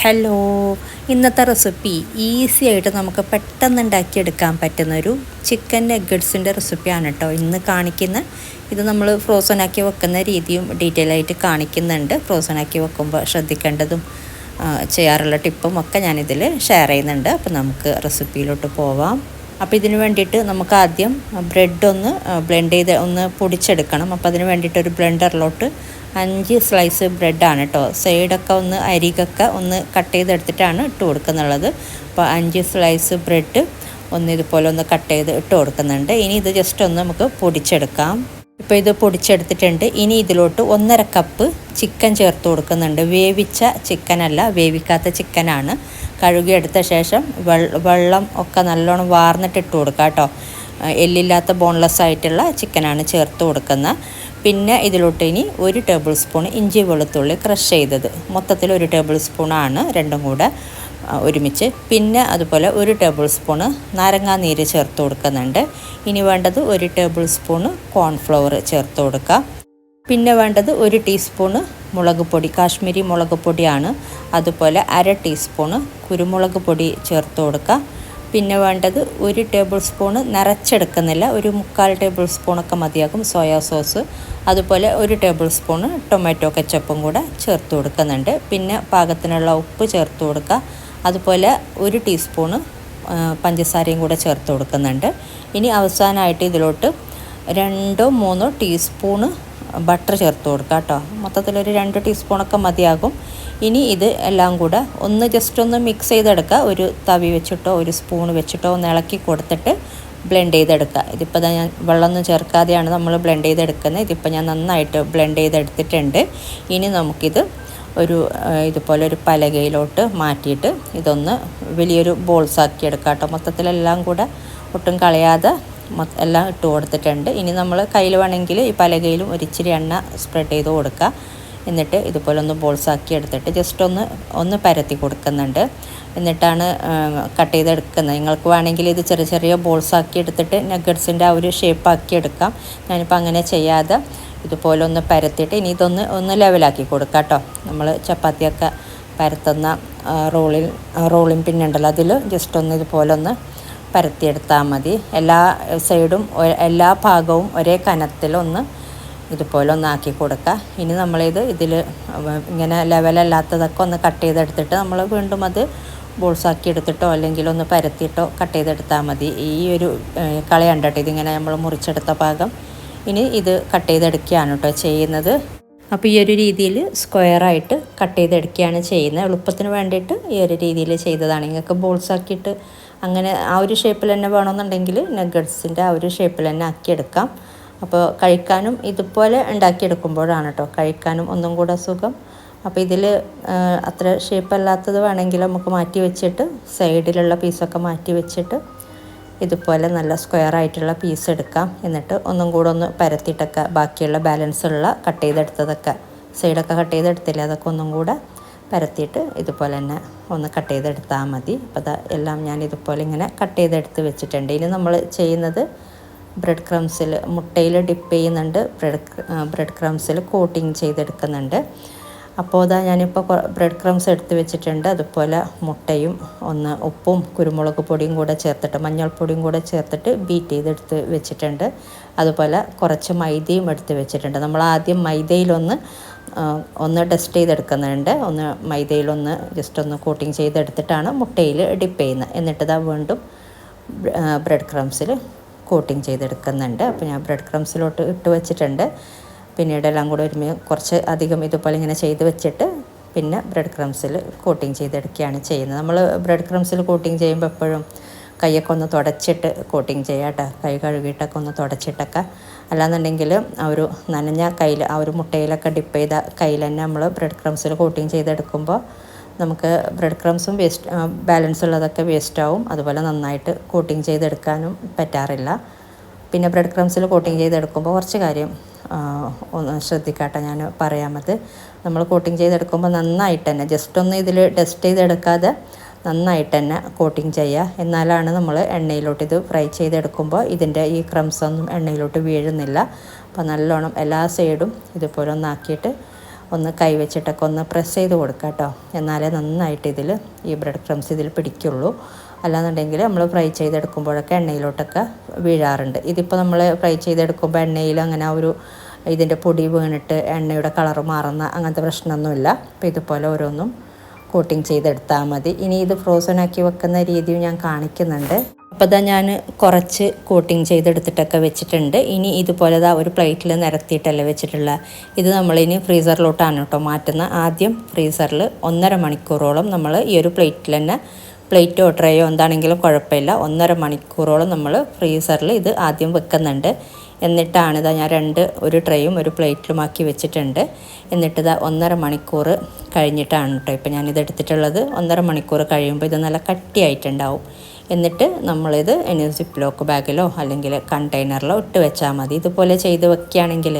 Hello, ഇന്നത്തെ recipe easy ആയിട്ട് നമുക്ക് പെട്ടെന്ന് ഉണ്ടാക്കിയെടുക്കാൻ പറ്റുന്നൊരു ചിക്കൻ നഗ്ഗറ്റ്സിൻ്റെ റെസിപ്പിയാണ് കേട്ടോ ഇന്ന് കാണിക്കുന്നത്. ഇത് നമ്മൾ ഫ്രോസൺ ആക്കി വെക്കുന്ന രീതിയും ഡീറ്റെയിൽ ആയിട്ട് കാണിക്കുന്നുണ്ട്. ഫ്രോസൺ ആക്കി വെക്കുമ്പോൾ ശ്രദ്ധിക്കേണ്ടതും ചെയ്യാറുള്ള ടിപ്പും ഒക്കെ ഞാനിതിൽ ഷെയർ ചെയ്യുന്നുണ്ട്. അപ്പോൾ നമുക്ക് റെസിപ്പിയിലോട്ട് പോവാം. അപ്പോൾ ഇതിന് വേണ്ടിയിട്ട് നമുക്ക് ആദ്യം ബ്രെഡ് ഒന്ന് ബ്ലെൻഡ് ചെയ്ത് ഒന്ന് പൊടിച്ചെടുക്കണം. അപ്പോൾ അതിന് വേണ്ടിയിട്ട് ഒരു ബ്ലെൻഡറിലോട്ട് 5 സ്ലൈസ് ബ്രെഡാണ് കേട്ടോ. സൈഡൊക്കെ ഒന്ന് അരികൊക്കെ ഒന്ന് കട്ട് ചെയ്തെടുത്തിട്ടാണ് ഇട്ട് കൊടുക്കുന്നുള്ളത്. അപ്പോൾ 5 സ്ലൈസ് ബ്രെഡ് ഒന്ന് ഇതുപോലെ ഒന്ന് കട്ട് ചെയ്ത് ഇട്ട് കൊടുക്കുന്നുണ്ട്. ഇനി ഇത് ജസ്റ്റ് ഒന്ന് നമുക്ക് പൊടിച്ചെടുക്കാം. ഇപ്പോൾ ഇത് പൊടിച്ചെടുത്തിട്ടുണ്ട്. ഇനി ഇതിലോട്ട് 1.5 കപ്പ് ചിക്കൻ ചേർത്ത് കൊടുക്കുന്നുണ്ട്. വേവിച്ച ചിക്കനല്ല, വേവിക്കാത്ത ചിക്കനാണ്. കഴുകിയെടുത്ത ശേഷം വെള്ളം ഒക്കെ നല്ലോണം വാർന്നിട്ട് ഇട്ട് കൊടുക്കുക കേട്ടോ. എല്ലില്ലാത്ത ബോൺലെസ് ആയിട്ടുള്ള ചിക്കനാണ് ചേർത്ത് കൊടുക്കുന്നത്. പിന്നെ ഇതിലോട്ട് ഇനി 1 ടേബിൾ സ്പൂൺ ഇഞ്ചി വെളുത്തുള്ളി ക്രഷ് ചെയ്തത്, മൊത്തത്തിൽ 1 ടേബിൾ സ്പൂണാണ്, രണ്ടും കൂടെ ഒരുമിച്ച്. പിന്നെ അതുപോലെ 1 ടേബിൾ സ്പൂണ് നാരങ്ങാനീര് ചേർത്ത് കൊടുക്കുന്നുണ്ട്. ഇനി വേണ്ടത് 1 ടേബിൾ സ്പൂണ് കോൺഫ്ലവർ ചേർത്ത് കൊടുക്കുക. പിന്നെ വേണ്ടത് 1 ടീസ്പൂണ് മുളക് പൊടി, കാശ്മീരി മുളക് പൊടിയാണ്. അതുപോലെ 1/2 ടീസ്പൂണ് കുരുമുളക് പൊടി ചേർത്ത് കൊടുക്കുക. പിന്നെ വേണ്ടത് 1 ടേബിൾ സ്പൂണ് നിറച്ചെടുക്കുന്നില്ല, 1/4 ടേബിൾ സ്പൂണൊക്കെ മതിയാകും സോയാ സോസ്. അതുപോലെ 1 ടേബിൾ സ്പൂണ് ടൊമാറ്റോ കെച്ചപ്പും കൂടെ ചേർത്ത് കൊടുക്കുന്നുണ്ട്. പിന്നെ പാകത്തിനുള്ള ഉപ്പ് ചേർത്ത് കൊടുക്കുക. അതുപോലെ 1 ടീസ്പൂണ് പഞ്ചസാരയും കൂടെ ചേർത്ത് കൊടുക്കുന്നുണ്ട്. ഇനി അവസാനമായിട്ട് ഇതിലോട്ട് 2-3 ടീസ്പൂണ് ബട്ടർ ചേർത്ത് കൊടുക്കുക കേട്ടോ. മൊത്തത്തിലൊരു 2 ടീസ്പൂണൊക്കെ മതിയാകും. ഇനി ഇത് എല്ലാം കൂടെ ഒന്ന് ജസ്റ്റ് ഒന്ന് മിക്സ് ചെയ്തെടുക്കുക. ഒരു തവി വെച്ചിട്ടോ ഒരു സ്പൂൺ വെച്ചിട്ടോ ഒന്ന് ഇളക്കി കൊടുത്തിട്ട് ബ്ലെൻഡ് ചെയ്തെടുക്കുക. ഇതിപ്പോൾ ഞാൻ വെള്ളമൊന്നും ചേർക്കാതെയാണ് നമ്മൾ ബ്ലെൻഡ് ചെയ്തെടുക്കുന്നത്. ഇതിപ്പോൾ ഞാൻ നന്നായിട്ട് ബ്ലെൻഡ് ചെയ്തെടുത്തിട്ടുണ്ട്. ഇനി നമുക്കിത് ഇതുപോലെ ഒരു പലകയിലോട്ട് മാറ്റിയിട്ട് ഇതൊന്ന് വലിയൊരു ബോൾസാക്കി എടുക്കാം കേട്ടോ. മൊത്തത്തിലെല്ലാം കൂടെ ഒട്ടും കളയാതെ എല്ലാം ഇട്ട് കൊടുത്തിട്ടുണ്ട്. ഇനി നമ്മൾ കയ്യിൽ വേണമെങ്കിൽ ഈ പലകയിലും ഒരിച്ചിരി എണ്ണ സ്പ്രെഡ് ചെയ്ത് കൊടുക്കുക. എന്നിട്ട് ഇതുപോലെ ഒന്ന് ബോൾസാക്കി എടുത്തിട്ട് ജസ്റ്റ് ഒന്ന് പരത്തി കൊടുക്കുന്നുണ്ട്. എന്നിട്ടാണ് കട്ട് ചെയ്തെടുക്കുന്നത്. നിങ്ങൾക്ക് വേണമെങ്കിൽ ഇത് ചെറിയ ചെറിയ ബോൾസാക്കി എടുത്തിട്ട് നഗ്ഗറ്റ്സിൻ്റെ ആ ഒരു ഷേപ്പാക്കി എടുക്കാം. ഞാനിപ്പോൾ അങ്ങനെ ചെയ്യാതെ ഇതുപോലെ ഒന്ന് പരത്തിയിട്ട് ഇനി ഒന്ന് ലെവലാക്കി കൊടുക്കാം കേട്ടോ. നമ്മൾ ചപ്പാത്തിയൊക്കെ പരത്തുന്ന റോളിങ് പിന്നുണ്ടല്ലോ, അതിൽ ജസ്റ്റ് ഒന്ന് ഇതുപോലെ ഒന്ന് പരത്തിയെടുത്താൽ മതി. എല്ലാ സൈഡും എല്ലാ ഭാഗവും ഒരേ കനത്തിലൊന്ന് ഇതുപോലെ ഒന്നാക്കി കൊടുക്കുക. ഇനി ഇതിൽ ഇങ്ങനെ ലെവലല്ലാത്തതൊക്കെ ഒന്ന് കട്ട് ചെയ്തെടുത്തിട്ട് നമ്മൾ വീണ്ടും അത് ബോൾസാക്കി എടുത്തിട്ടോ അല്ലെങ്കിൽ ഒന്ന് പരത്തിയിട്ടോ കട്ട് ചെയ്തെടുത്താൽ മതി. ഈ ഒരു കളയണ്ടട്ടോ, ഇതിങ്ങനെ നമ്മൾ മുറിച്ചെടുത്ത ഭാഗം. ഇനി ഇത് കട്ട് ചെയ്തെടുക്കുകയാണ് കേട്ടോ ചെയ്യുന്നത്. അപ്പോൾ ഈ ഒരു രീതിയിൽ സ്ക്വയറായിട്ട് കട്ട് ചെയ്തെടുക്കുകയാണ് ചെയ്യുന്നത്. എളുപ്പത്തിന് വേണ്ടിയിട്ട് ഈ ഒരു രീതിയിൽ ചെയ്തതാണ്. നിങ്ങൾക്ക് ബോൾസാക്കിയിട്ട് അങ്ങനെ ആ ഒരു ഷേപ്പിൽ തന്നെ വേണമെന്നുണ്ടെങ്കിൽ നഗ്ഗറ്റ്സിൻ്റെ ആ ഒരു ഷേപ്പിൽ തന്നെ ആക്കിയെടുക്കാം. അപ്പോൾ കഴിക്കാനും ഇതുപോലെ ഉണ്ടാക്കിയെടുക്കുമ്പോഴാണ് കേട്ടോ കഴിക്കാനും ഒന്നും കൂടെ സുഖം. അപ്പോൾ ഇതിൽ അത്ര ഷേപ്പല്ലാത്തത് വേണമെങ്കിൽ നമുക്ക് മാറ്റി വെച്ചിട്ട് സൈഡിലുള്ള പീസൊക്കെ മാറ്റി വെച്ചിട്ട് ഇതുപോലെ നല്ല സ്ക്വയറായിട്ടുള്ള പീസ് എടുക്കാം. എന്നിട്ട് ഒന്നും കൂടെ ഒന്ന് പരത്തിയിട്ടൊക്കെ ബാക്കിയുള്ള ബാലൻസുള്ള കട്ട് ചെയ്തെടുത്തതൊക്കെ സൈഡൊക്കെ കട്ട് ചെയ്തെടുത്തില്ല, അതൊക്കെ ഒന്നും കൂടെ പരത്തിയിട്ട് ഇതുപോലെ തന്നെ ഒന്ന് കട്ട് ചെയ്തെടുത്താൽ മതി. അപ്പോൾ എല്ലാം ഞാൻ ഇതുപോലെ ഇങ്ങനെ കട്ട് ചെയ്തെടുത്ത് വെച്ചിട്ടുണ്ട്. ഇനി നമ്മൾ ചെയ്യുന്നത് ബ്രെഡ് ക്രംസിൽ മുട്ടയിൽ ഡിപ്പ് ചെയ്യുന്നുണ്ട്, ബ്രെഡ് ക്രംസിൽ കോട്ടിങ് ചെയ്തെടുക്കുന്നുണ്ട്. അപ്പോൾ ഞാനിപ്പോൾ ബ്രെഡ് ക്രംസ് എടുത്ത് വെച്ചിട്ടുണ്ട്. അതുപോലെ മുട്ടയും ഉപ്പും കുരുമുളക് പൊടിയും കൂടെ ചേർത്തിട്ട് മഞ്ഞൾപ്പൊടിയും കൂടെ ചേർത്തിട്ട് ബീറ്റ് ചെയ്തെടുത്ത് വെച്ചിട്ടുണ്ട്. അതുപോലെ കുറച്ച് മൈദയും എടുത്ത് വെച്ചിട്ടുണ്ട്. നമ്മൾ ആദ്യം മൈദയിലൊന്ന് ഡസ്റ്റ് ചെയ്തെടുക്കുന്നുണ്ട്. മൈദയിലൊന്ന് ജസ്റ്റ് ഒന്ന് കോട്ടിങ് ചെയ്തെടുത്തിട്ടാണ് മുട്ടയിൽ ഡിപ്പ് ചെയ്യുന്നത്. എന്നിട്ട് വീണ്ടും ബ്രെഡ് ക്രംസിൽ കോട്ടിങ് ചെയ്തെടുക്കുന്നുണ്ട്. അപ്പോൾ ഞാൻ ബ്രെഡ് ക്രംസിലോട്ട് ഇട്ട് വെച്ചിട്ടുണ്ട്. പിന്നീട് എല്ലാം കൂടെ കുറച്ച് അധികം ഇതുപോലെ ഇങ്ങനെ ചെയ്ത് വെച്ചിട്ട് പിന്നെ ബ്രെഡ് ക്രംസിൽ കോട്ടിങ് ചെയ്തെടുക്കുകയാണ് ചെയ്യുന്നത്. നമ്മൾ ബ്രെഡ് ക്രംസിൽ കോട്ടിങ് ചെയ്യുമ്പോൾ എപ്പോഴും കൈയൊക്കെ ഒന്ന് തുടച്ചിട്ട് കോട്ടിങ് ചെയ്യാം കേട്ടോ. കൈ കഴുകിയിട്ടൊക്കെ ഒന്ന് തുടച്ചിട്ടൊക്കെ, അല്ലാന്നുണ്ടെങ്കിൽ ആ ഒരു നനഞ്ഞ കയ്യിൽ ആ ഒരു മുട്ടയിലൊക്കെ ഡിപ്പ് ചെയ്ത കയ്യിൽ തന്നെ നമ്മൾ ബ്രെഡ് ക്രംസിൽ കോട്ടിങ് ചെയ്തെടുക്കുമ്പോൾ നമുക്ക് ബ്രെഡ് ക്രംസും ബാലൻസ് ഉള്ളതൊക്കെ വേസ്റ്റാവും. അതുപോലെ നന്നായിട്ട് കോട്ടിങ് ചെയ്തെടുക്കാനും പറ്റാറില്ല. പിന്നെ ബ്രെഡ് ക്രംസിൽ കോട്ടിങ് ചെയ്തെടുക്കുമ്പോൾ കുറച്ച് കാര്യം ഒന്ന് ശ്രദ്ധിക്കാട്ടെ, ഞാൻ പറയാമത്. നമ്മൾ കോട്ടിങ് ചെയ്തെടുക്കുമ്പോൾ നന്നായിട്ട് തന്നെ ജസ്റ്റ് ഒന്ന് ഇതിൽ ഡസ്റ്റ് ചെയ്തെടുക്കാതെ നന്നായിട്ട് തന്നെ കോട്ടിങ് ചെയ്യുക. എന്നാലാണ് നമ്മൾ എണ്ണയിലോട്ട് ഇത് ഫ്രൈ ചെയ്തെടുക്കുമ്പോൾ ഇതിൻ്റെ ഈ ക്രംസൊന്നും എണ്ണയിലോട്ട് വീഴുന്നില്ല. അപ്പോൾ നല്ലോണം എല്ലാ സൈഡും ഇതുപോലെ ഒന്നാക്കിയിട്ട് ഒന്ന് കൈ വെച്ചിട്ടൊക്കെ ഒന്ന് പ്രസ് ചെയ്ത് കൊടുക്കുക കേട്ടോ. എന്നാലേ നന്നായിട്ട് ഇതിൽ ഈ ബ്രെഡ് ക്രംസ് ഇതിൽ പിടിക്കുള്ളൂ. അല്ലാന്നുണ്ടെങ്കിൽ നമ്മൾ ഫ്രൈ ചെയ്തെടുക്കുമ്പോഴൊക്കെ എണ്ണയിലോട്ടൊക്കെ വീഴാറുണ്ട്. ഇതിപ്പോൾ നമ്മൾ ഫ്രൈ ചെയ്തെടുക്കുമ്പോൾ എണ്ണയിൽ അങ്ങനെ ഒരു ഇതിൻ്റെ പൊടി വീണിട്ട് എണ്ണയുടെ കളറ് മാറുന്ന അങ്ങനത്തെ പ്രശ്നമൊന്നുമില്ല. അപ്പോൾ ഇതുപോലെ ഓരോന്നും കോട്ടിങ് ചെയ്തെടുത്താൽ മതി. ഇനി ഇത് ഫ്രോസൺ ആക്കി വെക്കുന്ന രീതിയും ഞാൻ കാണിക്കുന്നുണ്ട്. അപ്പോൾ ഇതാ ഞാൻ കുറച്ച് കോട്ടിങ് ചെയ്തെടുത്തിട്ടൊക്കെ വെച്ചിട്ടുണ്ട്. ഇനി ഇതുപോലെ ഒരു പ്ലേറ്റിൽ നിരത്തിയിട്ടല്ലേ വെച്ചിട്ടുള്ള ഇത് നമ്മളിനി ഫ്രീസറിലോട്ടാണ് കേട്ടോ മാറ്റുന്ന. ആദ്യം ഫ്രീസറിൽ 1.5 മണിക്കൂറോളം നമ്മൾ ഈ ഒരു പ്ലേറ്റിൽ തന്നെ, പ്ലേറ്റോ ട്രേയോ എന്താണെങ്കിലും കുഴപ്പമില്ല, 1.5 മണിക്കൂറോളം നമ്മൾ ഫ്രീസറിൽ ഇത് ആദ്യം വെക്കുന്നുണ്ട്. എന്നിട്ടാണ് ഞാൻ ഒരു ട്രേയും ഒരു പ്ലേറ്റിലുമാക്കി വെച്ചിട്ടുണ്ട്. എന്നിട്ട് 1.5 മണിക്കൂർ കഴിഞ്ഞിട്ടാണ് കേട്ടോ ഇപ്പോൾ ഞാനിത് എടുത്തിട്ടുള്ളത്. 1.5 മണിക്കൂർ കഴിയുമ്പോൾ ഇത് നല്ല കട്ടിയായിട്ടുണ്ടാവും. എന്നിട്ട് നമ്മളിത് ഇനി സിപ്പ് ലോക്ക് ബാഗിലോ അല്ലെങ്കിൽ കണ്ടെയ്നറിലോ ഇട്ട് വെച്ചാൽ മതി. ഇതുപോലെ ചെയ്ത് വെക്കുകയാണെങ്കിൽ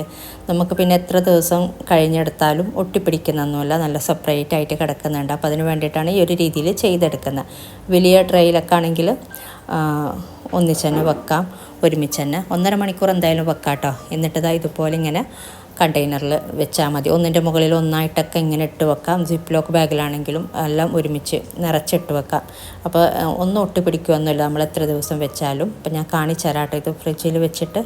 നമുക്ക് പിന്നെ എത്ര ദിവസം കഴിഞ്ഞെടുത്താലും ഒട്ടിപ്പിടിക്കുന്നൊന്നുമില്ല, നല്ല സെപ്പറേറ്റ് ആയിട്ട് കിടക്കുന്നുണ്ട്. അപ്പോൾ അതിന് വേണ്ടിയിട്ടാണ് ഈ ഒരു രീതിയിൽ ചെയ്തെടുക്കുന്നത്. വലിയ ട്രെയിലൊക്കെ ആണെങ്കിൽ ഒന്നിച്ച് തന്നെ വെക്കാം, ഒരുമിച്ച് തന്നെ 1.5 മണിക്കൂർ എന്തായാലും വെക്കാം കേട്ടോ. എന്നിട്ട് ഇതുപോലെ ഇങ്ങനെ കണ്ടെയ്നറിൽ വെച്ചാൽ മതി. ഒന്നിൻ്റെ മുകളിൽ ഒന്നായിട്ടൊക്കെ ഇങ്ങനെ ഇട്ട് വെക്കാം. സിപ്പ് ലോക്ക് ബാഗിലാണെങ്കിലും എല്ലാം ഒരുമിച്ച് നിറച്ചിട്ട് വെക്കാം. അപ്പോൾ ഒന്നും ഒട്ടിപ്പിടിക്കുകയൊന്നുമില്ല നമ്മൾ എത്ര ദിവസം വെച്ചാലും. അപ്പോൾ ഞാൻ കാണിച്ചു തരാം കേട്ടോ. ഇത് ഫ്രിഡ്ജിൽ വെച്ചിട്ട്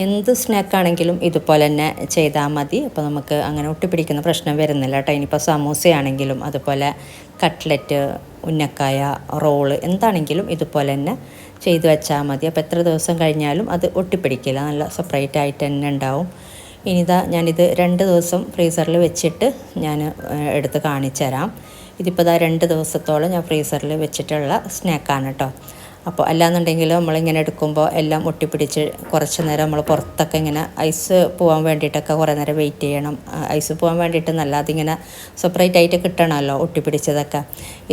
എന്ത് സ്നാക്കാണെങ്കിലും ഇതുപോലെ തന്നെ ചെയ്താൽ മതി. അപ്പോൾ നമുക്ക് അങ്ങനെ ഒട്ടിപ്പിടിക്കുന്ന പ്രശ്നം വരുന്നില്ല കേട്ടോ. ഇനിയിപ്പോൾ സമൂസയാണെങ്കിലും അതുപോലെ കട്ട്ലറ്റ്, ഉന്നക്കായ, റോള് എന്താണെങ്കിലും ഇതുപോലെ തന്നെ ചെയ്ത് വെച്ചാൽ മതി. അപ്പോൾ എത്ര ദിവസം കഴിഞ്ഞാലും അത് ഒട്ടിപ്പിടിക്കില്ല, നല്ല സെപ്പറേറ്റ് ആയിട്ട് തന്നെ ഉണ്ടാവും. ഞാനിത് 2 ദിവസം ഫ്രീസറിൽ വെച്ചിട്ട് ഞാൻ എടുത്ത് കാണിച്ചു തരാം. ഇതിപ്പോൾ 2 ദിവസത്തോളം ഞാൻ ഫ്രീസറിൽ വെച്ചിട്ടുള്ള സ്നാക്കാണ് കേട്ടോ. അപ്പോൾ അല്ലാന്നുണ്ടെങ്കിൽ നമ്മളിങ്ങനെ എടുക്കുമ്പോൾ എല്ലാം ഒട്ടിപ്പിടിച്ച് കുറച്ച് നേരം നമ്മൾ പുറത്തൊക്കെ ഇങ്ങനെ ഐസ് പോകാൻ വേണ്ടിയിട്ടൊക്കെ കുറേ നേരം വെയിറ്റ് ചെയ്യണം. ഐസ് പോകാൻ വേണ്ടിയിട്ടെന്നല്ല, അതിങ്ങനെ സെപ്പറേറ്റ് ആയിട്ട് കിട്ടണമല്ലോ ഒട്ടിപ്പിടിച്ചതൊക്കെ.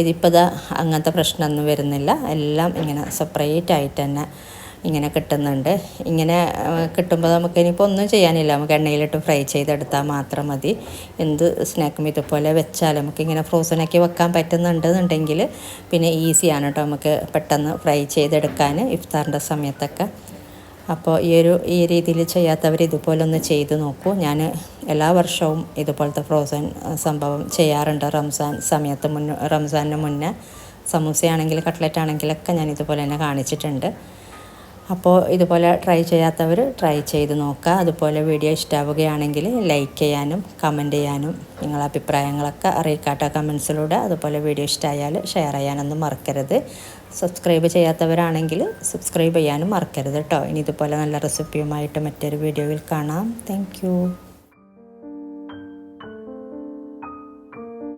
ഇതിപ്പോൾ അങ്ങനത്തെ പ്രശ്നമൊന്നും വരുന്നില്ല. എല്ലാം ഇങ്ങനെ സെപ്പറേറ്റ് ആയിട്ട് തന്നെ ഇങ്ങനെ കിട്ടുന്നുണ്ട്. ഇങ്ങനെ കിട്ടുമ്പോൾ നമുക്ക് ഇനിയിപ്പോൾ ഒന്നും ചെയ്യാനില്ല, നമുക്ക് എണ്ണയിലിട്ട് ഫ്രൈ ചെയ്തെടുത്താൽ മാത്രം മതി. എന്ത് സ്നാക്കും ഇതുപോലെ വെച്ചാൽ നമുക്കിങ്ങനെ ഫ്രോസണാക്കി വെക്കാൻ പറ്റുന്നുണ്ടെന്നുണ്ടെങ്കിൽ പിന്നെ ഈസിയാണ് കേട്ടോ, നമുക്ക് പെട്ടെന്ന് ഫ്രൈ ചെയ്തെടുക്കാൻ ഇഫ്താറിൻ്റെ സമയത്തൊക്കെ. അപ്പോൾ ഈ രീതിയിൽ ചെയ്യാത്തവർ ഇതുപോലെ ഒന്ന് ചെയ്ത് നോക്കൂ. ഞാൻ എല്ലാ വർഷവും ഇതുപോലത്തെ ഫ്രോസൺ സംഭവം ചെയ്യാറുണ്ട്. റംസാനിന് മുന്നേ സമൂസയാണെങ്കിൽ കട്ട്ലറ്റ് ആണെങ്കിലൊക്കെ ഞാൻ ഇതുപോലെ തന്നെ കാണിച്ചിട്ടുണ്ട്. അപ്പോൾ ഇതുപോലെ ട്രൈ ചെയ്യാത്തവർ ട്രൈ ചെയ്ത് നോക്കുക. അതുപോലെ വീഡിയോ ഇഷ്ടമാവുകയാണെങ്കിൽ ലൈക്ക് ചെയ്യാനും കമൻറ്റ് ചെയ്യാനും നിങ്ങളുടെ അഭിപ്രായങ്ങളൊക്കെ അറിയിക്കാട്ടോ കമൻസിലൂടെ. അതുപോലെ വീഡിയോ ഇഷ്ടമായാൽ ഷെയർ ചെയ്യാനൊന്നും മറക്കരുത്. സബ്സ്ക്രൈബ് ചെയ്യാത്തവരാണെങ്കിൽ സബ്സ്ക്രൈബ് ചെയ്യാനും മറക്കരുത് കേട്ടോ. ഇനി ഇതുപോലെ നല്ല റെസിപ്പിയുമായിട്ട് മറ്റൊരു വീഡിയോയിൽ കാണാം. താങ്ക്